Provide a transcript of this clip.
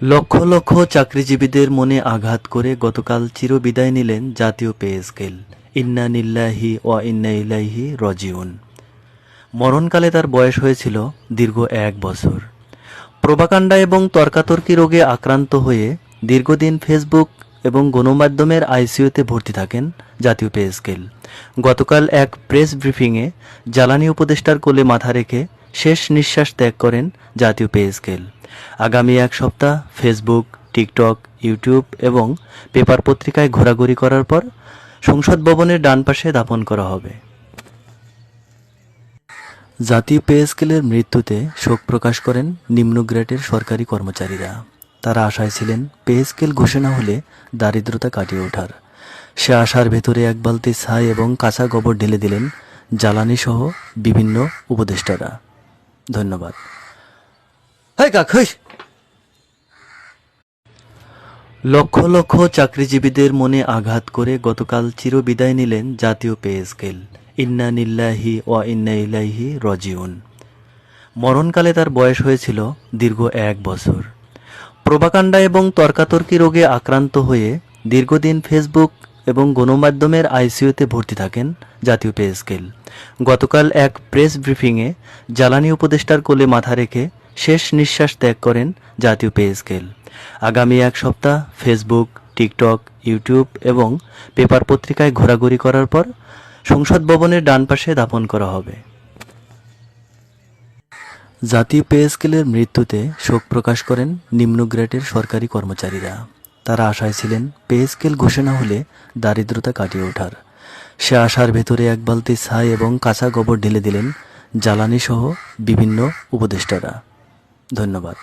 লক্ষ লক্ষ চাকরিজীবীদের মনে আঘাত করে গতকাল চিরবিদায় নিলেন জাতীয় পে স্কেল। ইন্না নিল্লাহি ওয়া ইন্না ইলাইহি রাজিউন। মরণকালে তার বয়স হয়েছিল দীর্ঘ 1 বছর। প্রোপাগান্ডা এবং তর্কাতর্কি রোগে আক্রান্ত হয়ে দীর্ঘদিন ফেসবুক এবং গণমাধ্যমের আইসিইউতে ভর্তি থাকেন জাতীয় পে স্কেল। গতকাল এক প্রেস ব্রিফিংয়ে জ্বালানি উপদেষ্টার কোলে মাথা রেখে শেষ নিঃশ্বাস ত্যাগ করেন জাতীয় পে স্কেল। আগামী 1 সপ্তাহ ফেসবুক, টিকটক, ইউটিউব এবং পেপার পত্রিকায় ঘোরাঘুরি করার পর সংসদ ভবনের ডান পাশে দাফন করা হবে। জাতীয় পে স্কেলের মৃত্যুতে শোক প্রকাশ করেন নিম্ন গ্রেডের সরকারি কর্মচারীরা। তারা আশায় ছিলেন পে স্কেল ঘোষণা হলে দারিদ্রতা কাটিয়ে ওঠার। সে আশার ভেতরে এক বালতি ছাই এবং কাঁচা গোবর ঢেলে দিলেন জ্বালানি সহ বিভিন্ন উপদেষ্টারা। ধন্যবাদ। লক্ষ লক্ষ চাকরিজীবীদের মনে আঘাত করে গতকাল চিরবিদায় নিলেন জাতীয় পে স্কেল। ইন্না নিল্লাহি ওয়া ইন্না ইলাইহি রাজিউন। মরণকালে তার বয়স হয়েছিল দীর্ঘ 1 বছর। প্রোপাগান্ডা এবং তর্কাতর্কি রোগে আক্রান্ত হয়ে দীর্ঘদিন ফেসবুক এবং গণমাধ্যমের আইসিইউতে ভর্তি থাকেন জাতীয় পে স্কেল। গতকাল এক প্রেস ব্রিফিংয়ে জ্বালানি উপদেষ্টার কোলে মাথা রেখে শেষ নিঃশ্বাস ত্যাগ করেন জাতীয় পে স্কেল। আগামী 1 সপ্তাহ ফেসবুক, টিকটক, ইউটিউব এবং পেপার পত্রিকায় ঘোরাঘুরি করার পর সংসদ ভবনের ডান পাশে দাফন করা হবে। জাতীয় পে স্কেলের মৃত্যুতে শোক প্রকাশ করেন নিম্ন গ্রেডের সরকারি কর্মচারীরা। তারা আশায় ছিলেন পে স্কেল ঘোষণা হলে দারিদ্রতা কাটিয়ে ওঠার। সে আশার ভেতরে এক বালতি ছাই এবং কাঁচা গোবর ঢেলে দিলেন জ্বালানি সহ বিভিন্ন উপদেষ্টারা। ধন্যবাদ।